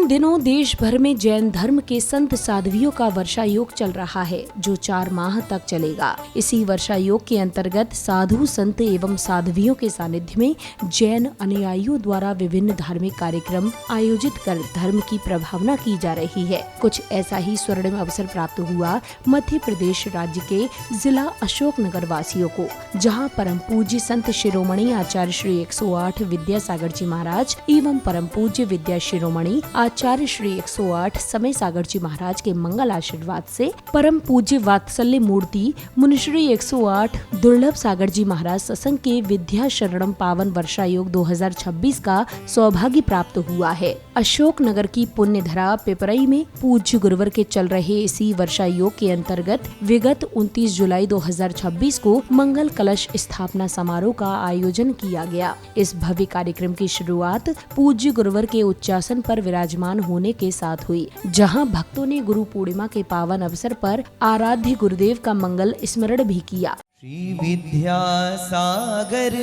इन दिनों देश भर में जैन धर्म के संत साध्वियों का वर्षा योग चल रहा है, जो 4 माह तक चलेगा। इसी वर्षा योग के अंतर्गत साधु संत एवं साध्वियों के सानिध्य में जैन अनुयायियों द्वारा विभिन्न धार्मिक कार्यक्रम आयोजित कर धर्म की प्रभावना की जा रही है। कुछ ऐसा ही स्वर्णिम अवसर प्राप्त हुआ मध्य प्रदेश राज्य के जिला अशोकनगर वासियों को, जहाँ परम पूज्य संत शिरोमणि आचार्य श्री 108 विद्यासागर जी महाराज एवं परम पूज्य विद्या शिरोमणि आचार्य श्री 108 समय सागर जी महाराज के मंगल आशीर्वाद से परम पूज्य वात्सल्य मूर्ति मुनिश्री 108 दुर्लभ सागर जी महाराज सत्संग के विद्या शरणम पावन वर्षा योग 2026 का सौभाग्य प्राप्त हुआ है। अशोकनगर की पुण्यधरा पिपरई में पूज्य गुरुवर के चल रहे इसी वर्षा योग के अंतर्गत विगत 29 जुलाई 2026 को मंगल कलश स्थापना समारोह का आयोजन किया गया। इस भव्य कार्यक्रम की शुरुआत पूज्य गुरुवर के उच्चासन पर विराजमान होने के साथ हुई, जहां भक्तों ने गुरु पूर्णिमा के पावन अवसर पर आराध्य गुरुदेव का मंगल स्मरण भी किया। श्री विद्यासागर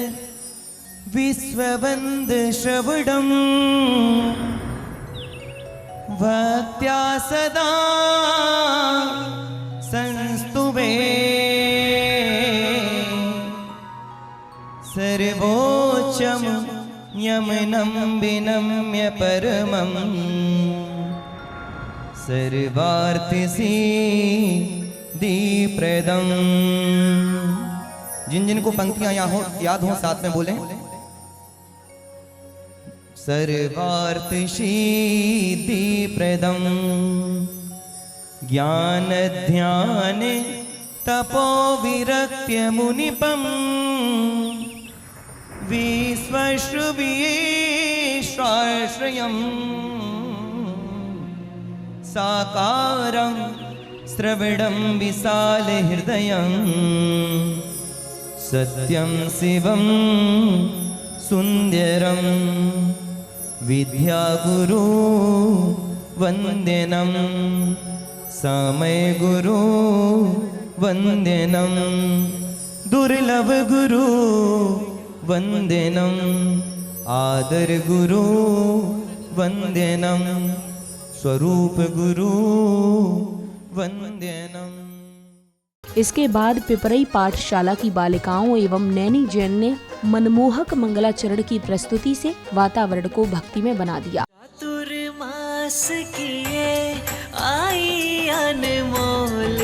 विश्ववंद श्रवणम भक्त्या सदा संस्तुते सर्वोच्चम यमनं विनम्य परमं सर्वार्थसिद्धिप्रदम्। जिन जिन को पंक्तियां याद हो साथ में बोलें। सर्वार्थसिद्धिप्रदम् ज्ञान ध्यान तपो विरक्त्य मुनिपम् विश्वश्रुविश्वाश्रयम् साकारं श्रवणं विशाल हृदयं सत्यं शिवं सुंदरं विद्यागुरु वंदनम समय गुरु वंदनम दुर्लभ गुरु वंदनम आदर गुरु वंदनम स्वरूप गुरु वंदनम। इसके बाद पिपरई पाठशाला की बालिकाओं एवं नैनी जैन ने मनमोहक मंगलाचरण की प्रस्तुति से वातावरण को भक्ति में बना दिया। चातुर्मास किए आई अनमोल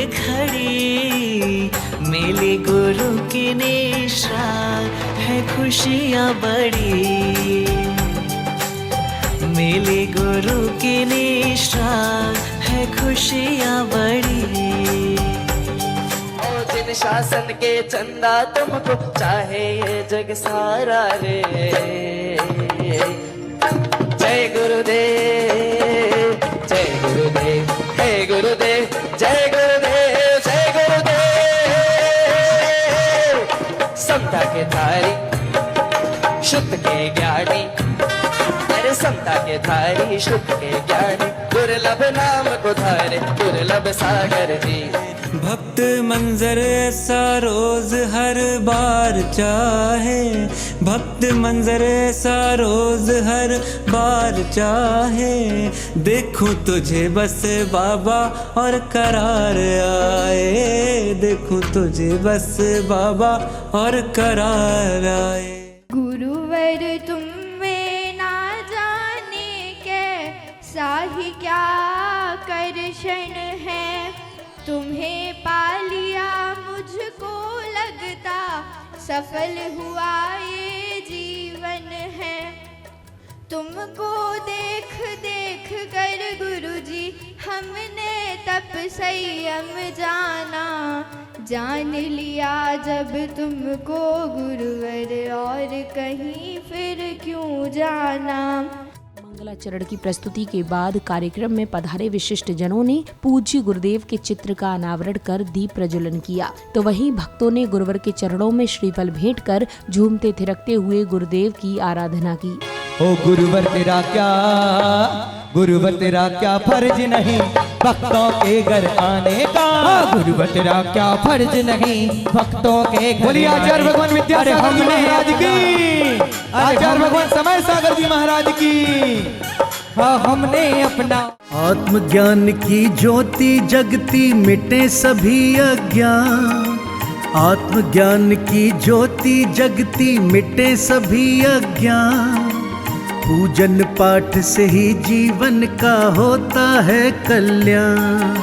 घड़ी मिली गुरु की निशा है खुशियाँ बड़ी, मिली गुरु की निशा है खुशियाँ बड़ी। ओ जिन शासन के चंदा तुमको चाहे ये जग सारा रे, जय गुरुदेव जय गुरुदेव हे गुरुदेव जय गुरुदेव जय गुरुदेव। समता के धारी शुद्ध के ज्ञानी, अरे समता के धारी शुद्ध के ज्ञानी, दुर्लभ नाम को धारे दुर्लभ सागर जी। भक्त मंजर ऐसा रोज हर बार चाहे, भक्त मंजर ऐसा रोज हर बार चाहे, देखूं तुझे बस बाबा और करार आए, देखूं तुझे बस बाबा और करार आए। गुरुवर तुम में ना जाने कैसा ही क्या आकर्षण है, तुम्हें पा लिया मुझको लगता सफल हुआ ये जीवन है। तुमको देख देख कर गुरुजी हमने तप संयम जाना, जान लिया जब तुमको गुरुवर और कहीं फिर क्यों जाना। मंगलाचरण की प्रस्तुति के बाद कार्यक्रम में पधारे विशिष्ट जनों ने पूज्य गुरुदेव के चित्र का अनावरण कर दीप प्रज्वलन किया, तो वहीं भक्तों ने गुरुवर के चरणों में श्रीफल भेंट कर झूमते थिरकते हुए गुरुदेव की आराधना की। ओ गुरुवर तेरा क्या फर्ज नहीं भक्तों के घर आने का। गुरुवर तेरा क्या फर्ज नहीं भक्तों के घर। बोलिए आचार्य भगवान विद्यासागर जी महाराज की, आचार्य भगवान समय सागर जी महाराज की। हमने अपना आत्मज्ञान की ज्योति जगती मिटे सभी अज्ञान। आत्मज्ञान की ज्योति जगती मिटे सभी अज्ञान। पूजन पाठ से ही जीवन का होता है कल्याण।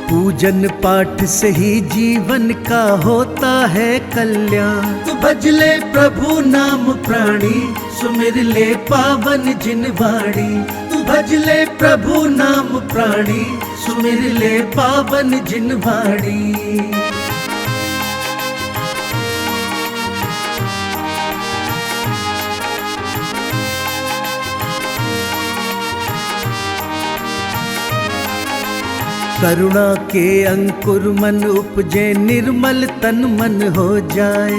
पूजन पाठ से ही जीवन का होता है कल्याण। तू भज ले प्रभु नाम प्राणी सुमिर ले पावन जिन वाणी। तू भज ले प्रभु नाम प्राणी सुमिर ले पावन जिन वाणी। करुणा के अंकुर मन उपजे निर्मल तन मन हो जाए।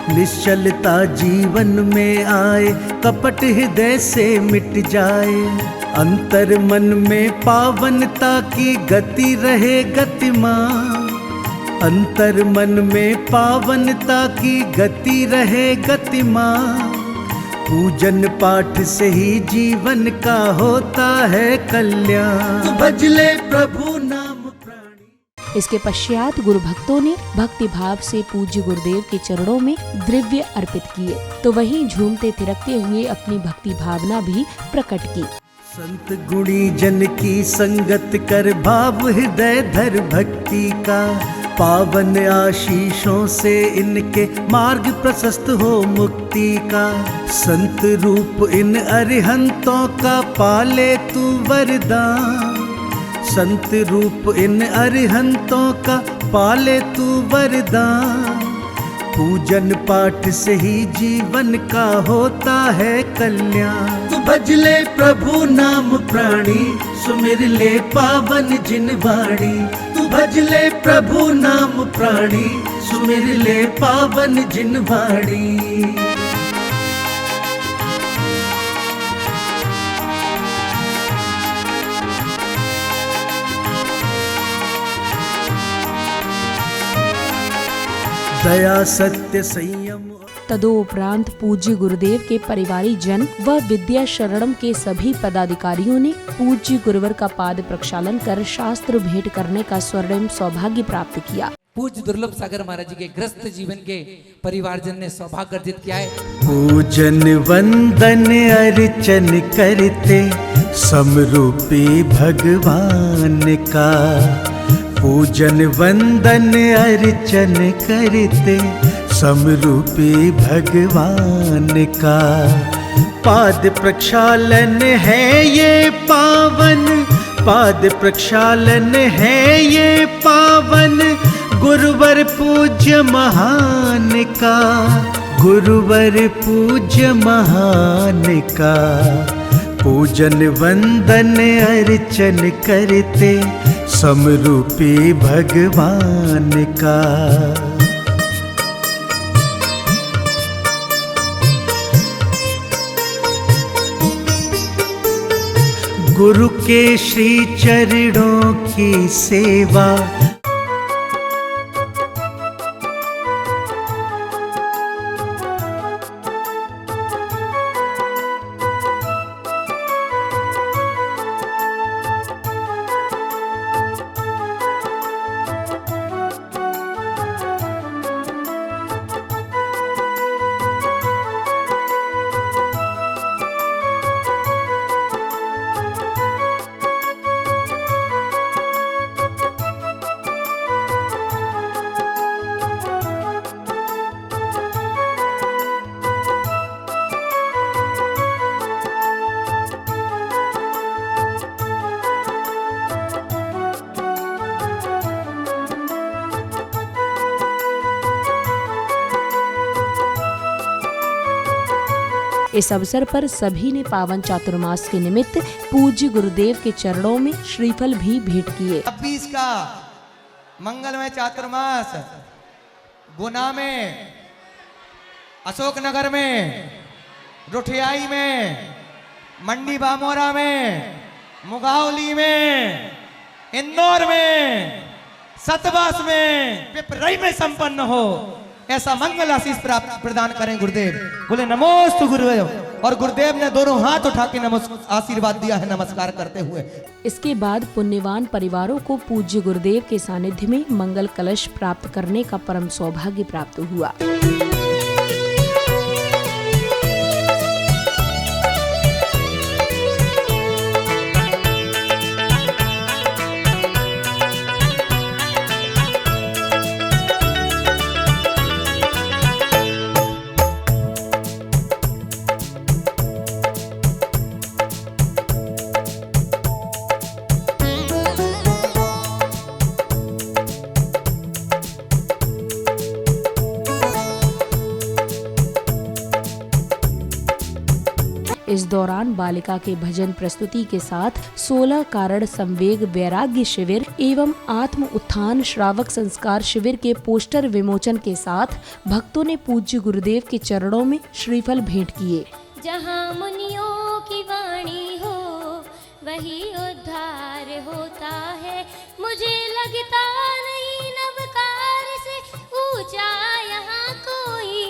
निश्चलता जीवन में आए कपट हृदय से मिट जाए। अंतर मन में पावनता की गति रहे गतिमान। अंतर मन में पावनता की गति रहे गतिमान। पूजन पाठ से ही जीवन का होता है कल्याण। तू भज ले प्रभु नाम प्राणी। इसके पश्चात गुरु भक्तों ने भक्ति भाव से पूज्य गुरुदेव के चरणों में द्रव्य अर्पित किए, तो वहीं झूमते थिरकते हुए अपनी भक्ति भावना भी प्रकट की। संत गुणी जन की संगत कर भाव हृदय धर भक्ति का। पावन आशीषों से इनके मार्ग प्रशस्त हो मुक्ति का। संत रूप इन अरिहंतों का पाले तू वरदान। संत रूप इन अरिहंतों का पाले तू वरदान। पूजन पाठ से ही जीवन का होता है कल्याण। तू भज ले प्रभु नाम प्राणी सुमिर ले पावन जिन वाणी। तू भज ले प्रभु नाम प्राणी सुमिर ले पावन जिन वाणी। दया सत्य संयम। तदोपरांत पूज्य गुरुदेव के परिवारी जन व विद्या शरणम के सभी पदाधिकारियों ने पूज्य गुरुवर का पाद प्रक्षालन कर शास्त्र भेंट करने का स्वर्णिम सौभाग्य प्राप्त किया। पूज्य दुर्लभ सागर महाराज जी के ग्रस्त जीवन के परिवारजन ने सौभाग्य अर्जित किया है। पूजन वंदन अर्चन करते समरूपी भगवान का। पूजन वंदन अर्चन करते समरूपी भगवान का। पाद प्रक्षालन है ये पावन। पाद प्रक्षालन है ये पावन। गुरुवर पूज्य महान का। गुरुवर पूज्य महान का। पूजन वंदन अर्चन करते समरूपी भगवान का। गुरु के श्री चरणों की सेवा। इस अवसर पर सभी ने पावन चातुर्मास के निमित्त पूज्य गुरुदेव के चरणों में श्रीफल भी भेंट किए। 26 का मंगलमय चातुर्मास गुना में, अशोकनगर में, रुठियाई में, मंडी बामोरा में, मुगावली में, इंदौर में, सतवास में, पिपराई में संपन्न हो, ऐसा मंगल आशीष प्राप्त प्रदान करें गुरुदेव। बोले नमोस्तु गुरुदेव। और गुरुदेव ने दोनों हाथ उठा के आशीर्वाद दिया है नमस्कार करते हुए। इसके बाद पुण्यवान परिवारों को पूज्य गुरुदेव के सानिध्य में मंगल कलश प्राप्त करने का परम सौभाग्य प्राप्त हुआ। इस दौरान बालिका के भजन प्रस्तुति के साथ 16 कारण संवेग वैराग्य शिविर एवं आत्म उत्थान श्रावक संस्कार शिविर के पोस्टर विमोचन के साथ भक्तों ने पूज्य गुरुदेव के चरणों में श्रीफल भेंट किए। जहाँ मुनियों की वाणी हो वही उद्धार होता है। मुझे लगता नहीं नवकार से ऊंचा यहाँ कोई,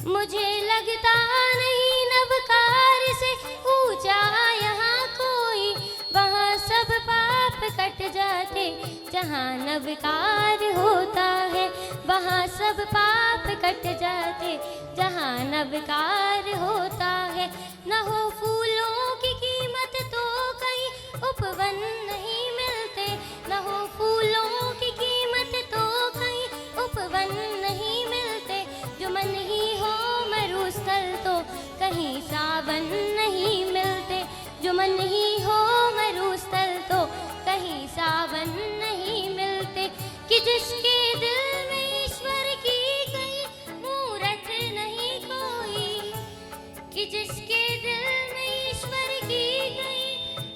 मुझे लगता नहीं नवकार से ऊंचा यहाँ कोई। वहाँ सब पाप कट जाते जहाँ नवकार होता है, वहाँ सब पाप कट जाते जहाँ नवकार होता है। न हो फूलों की कीमत तो कहीं उपवन नहीं मिलते, न हो फूलों की कीमत तो कहीं उपवन नहीं मिलते। जो मन ही हो मरुस्थल तो कहीं सावन नहीं मिलते, जो मन ही हो मरुस्थल तो कहीं सावन नहीं मिलते। कि जिसके दिल में ईश्वर की कहीं मूरत नहीं कोई, कि जिसके दिल में ईश्वर की कहीं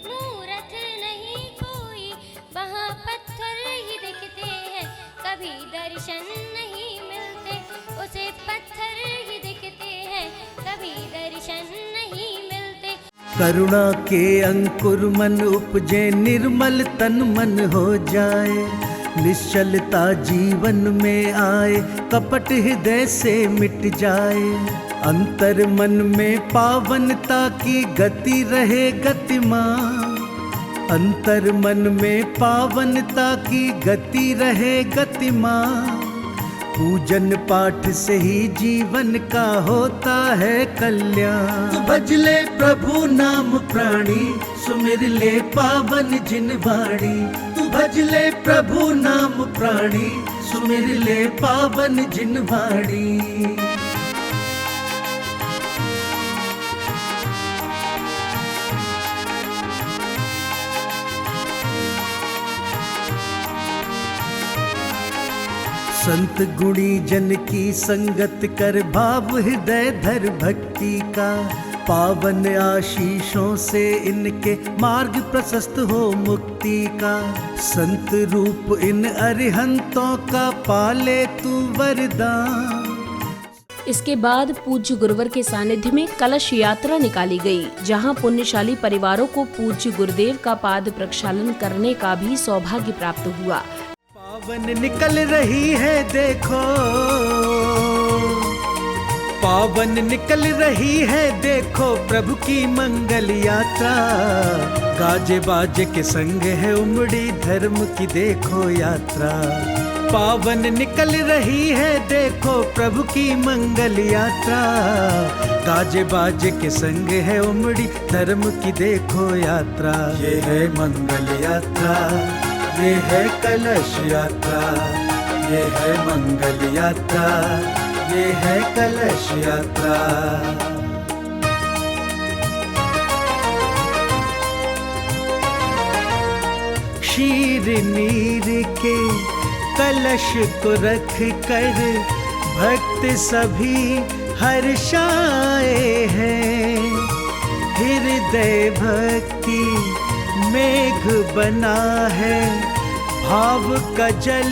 मूरत नहीं कोई। वहाँ पत्थर ही दिखते हैं कभी दर्शन नहीं मिलते, उसे पत्थर ही दिखते हैं कभी दर्शन नहीं मिलते। करुणा के अंकुर मन उपजे, निर्मल तन मन हो जाए, निश्चलता जीवन में आए, कपट हृदय से मिट जाए। अंतर मन में पावनता की गति रहे गतिमान, अंतर मन में पावनता की गति रहे गतिमान। पूजन पाठ से ही जीवन का होता है कल्याण। तू भज ले प्रभु नाम प्राणी, सुमिर ले पावन जिन वाणी। तू भज ले प्रभु नाम प्राणी, सुमिर ले पावन जिन वाणी। संत गुणी जन की संगत कर, भाव हृदय धर भक्ति का। पावन आशीषों से इनके मार्ग प्रशस्त हो मुक्ति का। संत रूप इन अरिहंतों का पाले तू वरदान। इसके बाद पूज्य गुरुवर के सानिध्य में कलश यात्रा निकाली गई, जहां पुण्यशाली परिवारों को पूज्य गुरुदेव का पाद प्रक्षालन करने का भी सौभाग्य प्राप्त हुआ। पावन निकल रही है देखो, पावन निकल रही है देखो प्रभु की मंगल यात्रा। गाजे बाजे के संग है उमड़ी धर्म की देखो यात्रा। पावन निकल रही है देखो प्रभु की मंगल यात्रा। गाजे बाजे के संग है उमड़ी धर्म की देखो यात्रा। ये है मंगल यात्रा, ये है कलश यात्रा, ये है मंगल यात्रा, ये है कलश यात्रा। क्षीर नीर के कलश को रख कर भक्त सभी हर्षाए हैं। हृदय भक्ति मेघ बना है, भाव का जल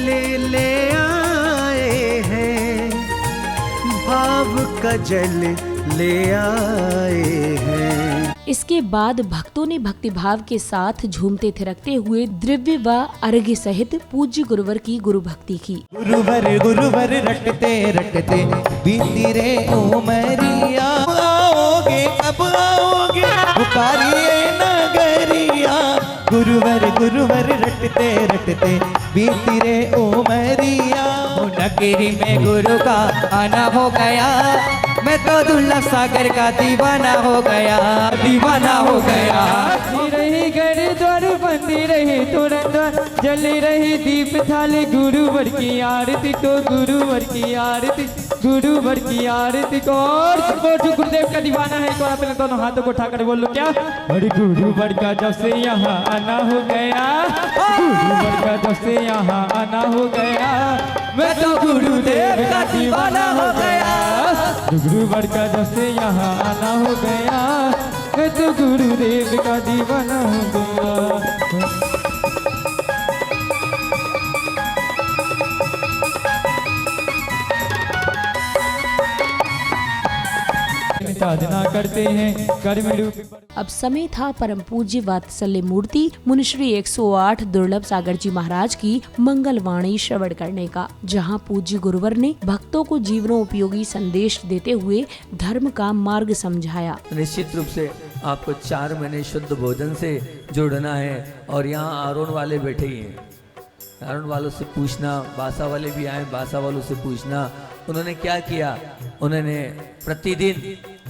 ले आए हैं, भाव का जल ले आए हैं। इसके बाद भक्तों ने भक्तिभाव के साथ झूमते थिरकते हुए द्रव्य व अर्घ्य सहित पूज्य गुरुवर की गुरु भक्ति की। गुरुवर रटते रटते बीती रे उमरिया, आओगे कब आओगे पुकारिए नगरिया। गुरुवर रटते रटते बीती रे उमरिया। नगरी में गुरु का आना हो गया, मैं तो दुल्ला सागर का दीवाना हो गया, दीवाना हो गया। रही घड़ी द्वार बंदी रही तुरंत जली रही दीप थाली गुरुवर की आरती को, गुरुवर की आरती, गुरुवर की आरती को। और जो गुरुदेव का दीवाना है तो अपने दोनों हाथों को उठाकर बोलो क्या, अरे गुरुवर का जब से यहाँ आना हो गया, गुरुवर का जब से यहाँ आना हो गया, मैं तो गुरुदेव का दीवाना हो गया। गुरुवर का जब से यहाँ आना हो गया, मैं तो गुरुदेव का दीवाना हो गया। साधना करते हैं कर में डूबे। अब समय था परम पूज्य वात्सल्य मूर्ति मुनिश्री 108 दुर्लभ सागर जी महाराज की मंगल वाणी श्रवण करने का, जहां पूज्य गुरुवर ने भक्तों को जीवनोपयोगी संदेश देते हुए धर्म का मार्ग समझाया। निश्चित रूप से आपको 4 महीने शुद्ध भोजन से जुड़ना है। और यहाँ आरोन वाले बैठे ही हैं, आरोन वालों से पूछना, बासा वाले भी आए, बासा वालों से पूछना उन्होंने क्या किया। उन्होंने प्रतिदिन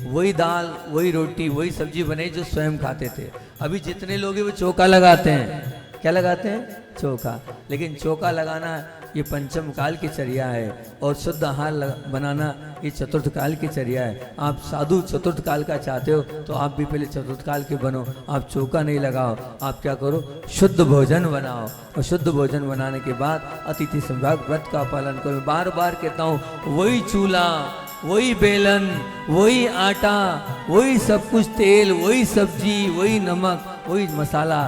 वही दाल, वही रोटी, वही सब्जी बनाई जो स्वयं खाते थे। अभी जितने लोग हैं वो चौका लगाते हैं, क्या लगाते हैं, चौका। लेकिन चौका लगाना ये पंचम काल की चर्या है और शुद्ध आहार बनाना ये चतुर्थ काल की चर्या है। आप साधु चतुर्थ काल का चाहते हो तो आप भी पहले चतुर्थ काल के बनो। आप चौका नहीं लगाओ, आप क्या करो, शुद्ध भोजन बनाओ। और शुद्ध भोजन बनाने के बाद अतिथि संभाग व्रत का पालन करो। बार बार कहता हूँ, वही चूल्हा, वही बेलन, वही आटा, वही सब कुछ तेल, वही सब्जी, वही नमक, वही मसाला।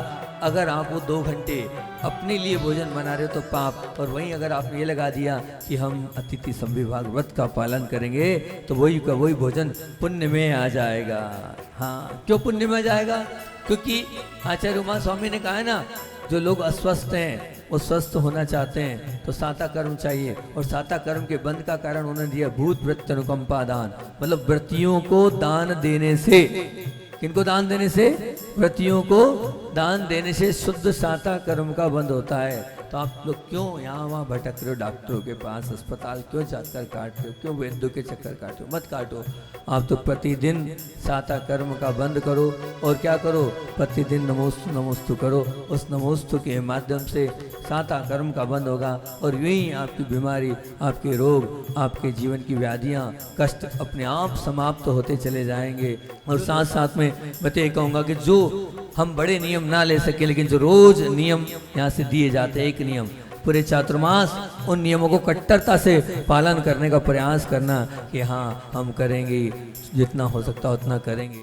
अगर आप वो 2 घंटे अपने लिए भोजन बना रहे हो तो पाप। और वहीं अगर आपने ये लगा दिया कि हम अतिथि संविभाग व्रत का पालन करेंगे तो वही का वही भोजन पुण्य में आ जाएगा। हाँ, क्यों पुण्य में आ जाएगा? क्योंकि आचार्य उमा स्वामी ने कहा है ना, जो लोग अस्वस्थ हैं वो स्वस्थ होना चाहते हैं तो साता कर्म चाहिए। और साता कर्म के बंद का कारण उन्होंने दिया भूत वृत्ति अनुकंपा दान, मतलब व्रतियों को दान देने से। किनको दान देने से? व्रतियों को दान देने से शुद्ध साता कर्म का बंद होता है। तो आप लोग क्यों यहाँ वहाँ भटक रहे हो, डॉक्टरों के पास, अस्पताल क्यों चक्कर काट रहे हो, क्यों वैद्यों के चक्कर काट रहे हो? मत काटो। आप तो प्रतिदिन साता कर्म का बंद करो और क्या करो, प्रतिदिन नमोस्तु नमोस्तु करो। उस नमोस्तु के माध्यम से साता कर्म का बंद होगा और यूँ आपकी बीमारी, आपके रोग, आपके जीवन की व्याधियाँ, कष्ट अपने आप समाप्त होते चले जाएंगे। और साथ साथ में मैं तो ये कहूँगा कि जो हम बड़े नियम ना ले सके लेकिन जो रोज नियम यहाँ से दिए जाते हैं, एक नियम पूरे चातुर्मास, उन नियमों को कट्टरता से पालन करने का प्रयास करना कि हाँ हम करेंगे, जितना हो सकता उतना करेंगे।